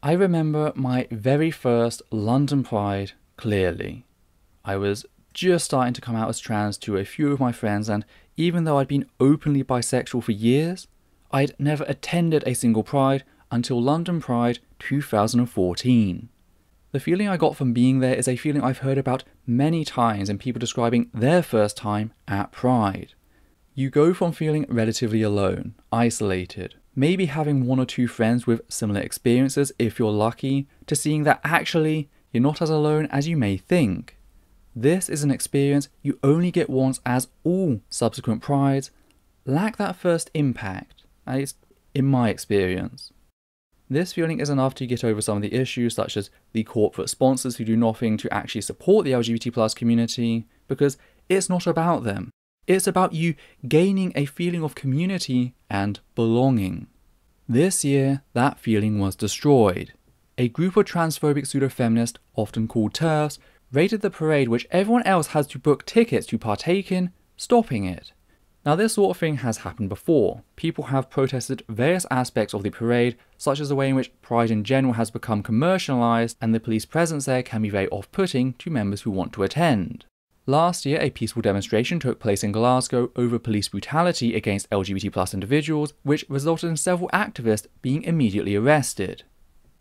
I remember my very first London Pride clearly. I was just starting to come out as trans to a few of my friends, and even though I'd been openly bisexual for years, I'd never attended a single Pride until London Pride 2014. The feeling I got from being there is a feeling I've heard about many times in people describing their first time at Pride. You go from feeling relatively alone, isolated, maybe having one or two friends with similar experiences if you're lucky, to seeing that actually you're not as alone as you may think. This is an experience you only get once, as all subsequent prides lack that first impact, at least in my experience. This feeling is enough to get over some of the issues such as the corporate sponsors who do nothing to actually support the LGBT+ community, because it's not about them. It's about you gaining a feeling of community and belonging. This year, that feeling was destroyed. A group of transphobic pseudo-feminists, often called TERFs, raided the parade which everyone else has to book tickets to partake in, stopping it. Now this sort of thing has happened before. People have protested various aspects of the parade, such as the way in which Pride in general has become commercialised, and the police presence there can be very off-putting to members who want to attend. Last year, a peaceful demonstration took place in Glasgow over police brutality against LGBT+ individuals, which resulted in several activists being immediately arrested.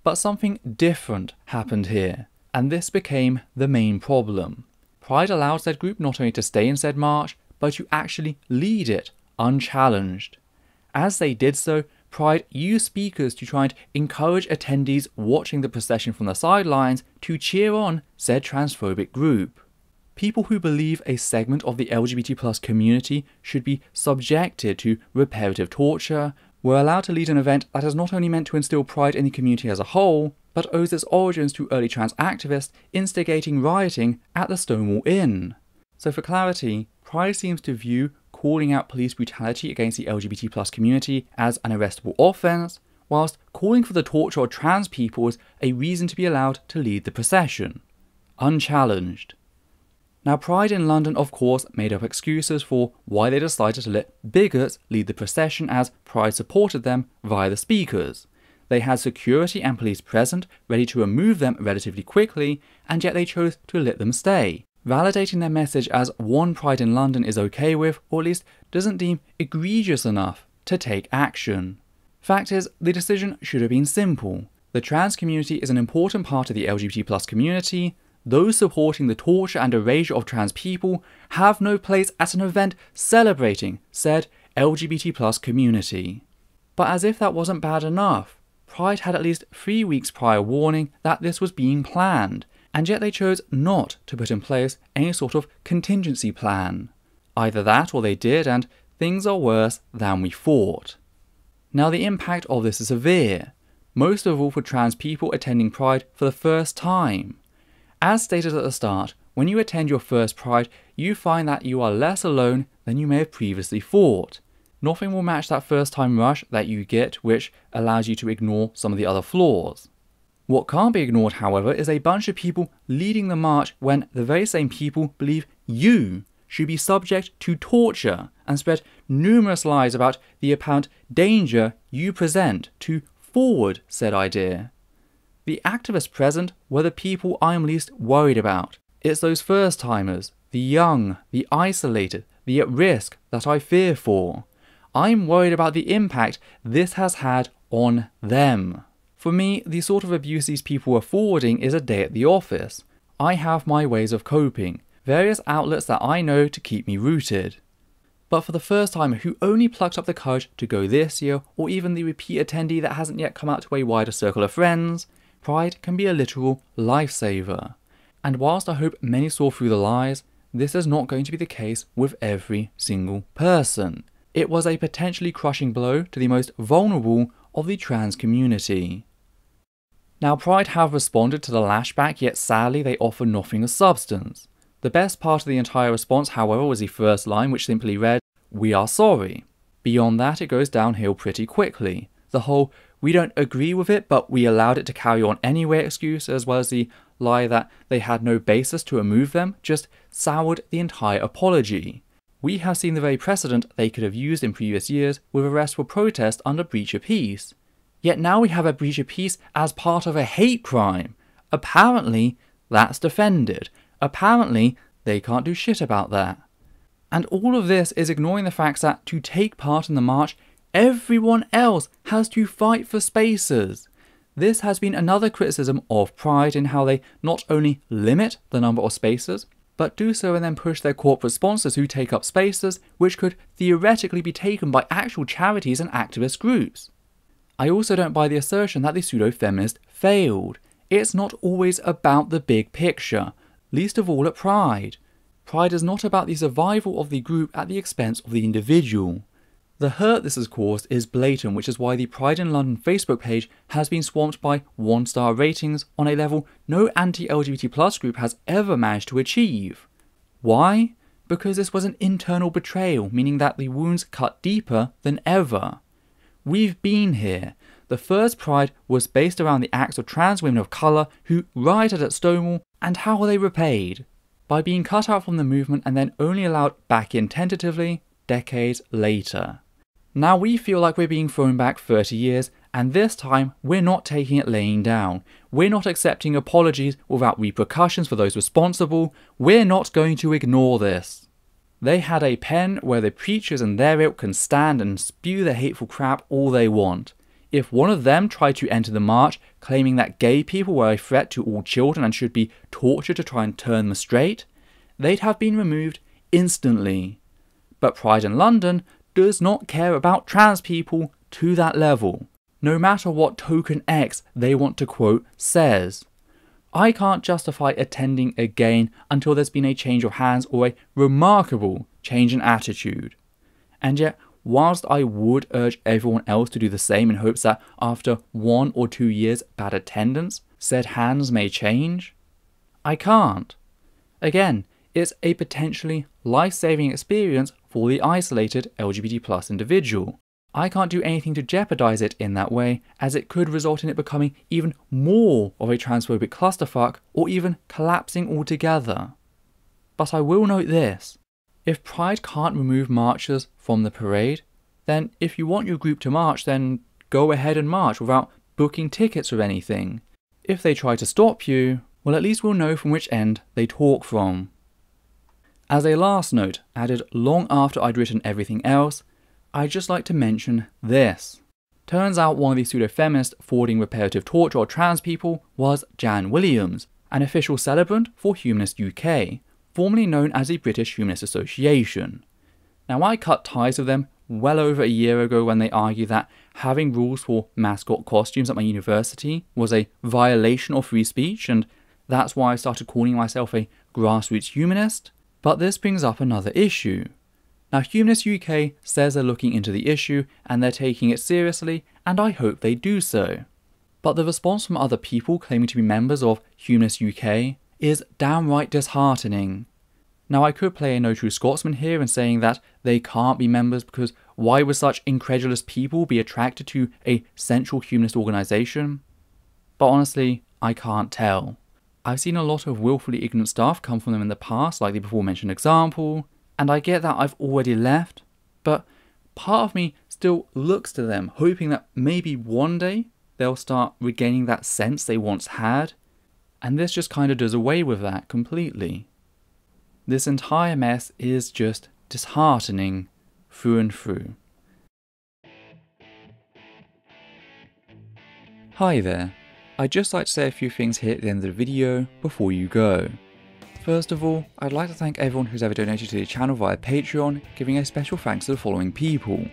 But something different happened here, and this became the main problem. Pride allowed said group not only to stay in said march, but to actually lead it unchallenged. As they did so, Pride used speakers to try and encourage attendees watching the procession from the sidelines to cheer on said transphobic group. People who believe a segment of the LGBT+ community should be subjected to reparative torture were allowed to lead an event that is not only meant to instill pride in the community as a whole, but owes its origins to early trans activists instigating rioting at the Stonewall Inn. So for clarity, Pride seems to view calling out police brutality against the LGBT+ community as an arrestable offence, whilst calling for the torture of trans people as a reason to be allowed to lead the procession. Unchallenged. Now Pride in London of course made up excuses for why they decided to let bigots lead the procession, as Pride supported them via the speakers. They had security and police present, ready to remove them relatively quickly, and yet they chose to let them stay, validating their message as one Pride in London is okay with, or at least doesn't deem egregious enough to take action. Fact is, the decision should have been simple. The trans community is an important part of the LGBT+ community. Those supporting the torture and erasure of trans people have no place at an event celebrating said LGBT+ community. But as if that wasn't bad enough, Pride had at least 3 weeks prior warning that this was being planned, and yet they chose not to put in place any sort of contingency plan. Either that or they did, and things are worse than we thought. Now the impact of this is severe, most of all for trans people attending Pride for the first time. As stated at the start, when you attend your first Pride, you find that you are less alone than you may have previously thought. Nothing will match that first time rush that you get, which allows you to ignore some of the other flaws. What can't be ignored, however, is a bunch of people leading the march when the very same people believe you should be subject to torture and spread numerous lies about the apparent danger you present to forward said idea. The activists present were the people I'm least worried about. It's those first-timers, the young, the isolated, the at risk that I fear for. I'm worried about the impact this has had on them. For me, the sort of abuse these people are forwarding is a day at the office. I have my ways of coping, various outlets that I know to keep me rooted. But for the first timer who only plucked up the courage to go this year, or even the repeat attendee that hasn't yet come out to a wider circle of friends, Pride can be a literal lifesaver. And whilst I hope many saw through the lies, this is not going to be the case with every single person. It was a potentially crushing blow to the most vulnerable of the trans community. Now Pride have responded to the lashback, yet sadly they offer nothing of substance. The best part of the entire response, however, was the first line, which simply read, "We are sorry." Beyond that it goes downhill pretty quickly. The whole "we don't agree with it but we allowed it to carry on anyway" excuse, as well as the lie that they had no basis to remove them, just soured the entire apology. We have seen the very precedent they could have used in previous years with arrests for protest under breach of peace. Yet now we have a breach of peace as part of a hate crime. Apparently, that's defended. Apparently, they can't do shit about that. And all of this is ignoring the fact that to take part in the march, everyone else has to fight for spaces. This has been another criticism of Pride in how they not only limit the number of spaces, but do so and then push their corporate sponsors who take up spaces which could theoretically be taken by actual charities and activist groups. I also don't buy the assertion that the pseudo-feminist failed. It's not always about the big picture, least of all at Pride. Pride is not about the survival of the group at the expense of the individual. The hurt this has caused is blatant, which is why the Pride in London Facebook page has been swamped by 1-star ratings on a level no anti-LGBT+ group has ever managed to achieve. Why? Because this was an internal betrayal, meaning that the wounds cut deeper than ever. We've been here. The first Pride was based around the acts of trans women of colour who rioted at Stonewall, and how were they repaid? By being cut out from the movement and then only allowed back in tentatively decades later. Now we feel like we're being thrown back 30 years, and this time we're not taking it laying down. We're not accepting apologies without repercussions for those responsible. We're not going to ignore this. They had a pen where the preachers and their ilk can stand and spew their hateful crap all they want. If one of them tried to enter the march claiming that gay people were a threat to all children and should be tortured to try and turn them straight, they'd have been removed instantly. But Pride in London does not care about trans people to that level, no matter what token X they want to quote says. I can't justify attending again until there's been a change of hands or a remarkable change in attitude. And yet, whilst I would urge everyone else to do the same in hopes that after 1 or 2 years bad attendance, said hands may change, I can't. Again, it's a potentially life-saving experience for the isolated LGBT+ individual. I can't do anything to jeopardize it in that way, as it could result in it becoming even more of a transphobic clusterfuck or even collapsing altogether. But I will note this. If Pride can't remove marchers from the parade, then if you want your group to march, then go ahead and march without booking tickets or anything. If they try to stop you, well, at least we'll know from which end they talk from. As a last note, added long after I'd written everything else, I'd just like to mention this. Turns out one of the pseudo-feminists forwarding reparative torture of trans people was Jan Williams, an official celebrant for Humanists UK, formerly known as the British Humanist Association. Now I cut ties with them well over a year ago when they argued that having rules for mascot costumes at my university was a violation of free speech, and that's why I started calling myself a grassroots humanist. But this brings up another issue. Now Humanists UK says they're looking into the issue and they're taking it seriously, and I hope they do so. But the response from other people claiming to be members of Humanists UK is downright disheartening. Now I could play a no true Scotsman here in saying that they can't be members because why would such incredulous people be attracted to a central humanist organisation? But honestly, I can't tell. I've seen a lot of willfully ignorant stuff come from them in the past, like the before mentioned example, and I get that I've already left, but part of me still looks to them, hoping that maybe one day they'll start regaining that sense they once had, and this just kind of does away with that completely. This entire mess is just disheartening through and through. Hi there. I'd just like to say a few things here at the end of the video before you go. First of all, I'd like to thank everyone who's ever donated to the channel via Patreon, giving a special thanks to the following people: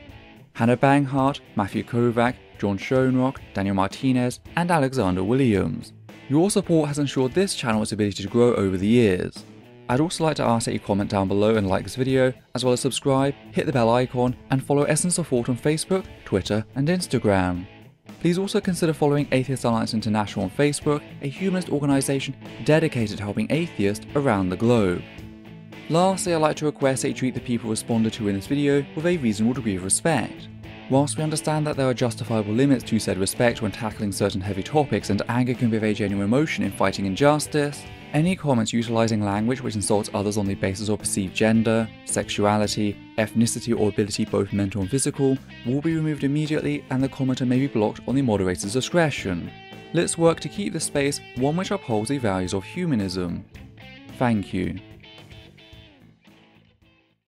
Hannah Banghart, Matthew Kovac, John Schoenrock, Daniel Martinez, and Alexander Williams. Your support has ensured this channel's ability to grow over the years. I'd also like to ask that you comment down below and like this video, as well as subscribe, hit the bell icon, and follow Essence of Thought on Facebook, Twitter, and Instagram. Please also consider following Atheist Alliance International on Facebook, a humanist organisation dedicated to helping atheists around the globe. Lastly, I'd like to request that you treat the people responded to in this video with a reasonable degree of respect. Whilst we understand that there are justifiable limits to said respect when tackling certain heavy topics and anger can be a very genuine emotion in fighting injustice, Any comments utilising language which insults others on the basis of perceived gender, sexuality, ethnicity or ability both mental and physical will be removed immediately, and the commenter may be blocked on the moderator's discretion. Let's work to keep this space one which upholds the values of humanism. Thank you.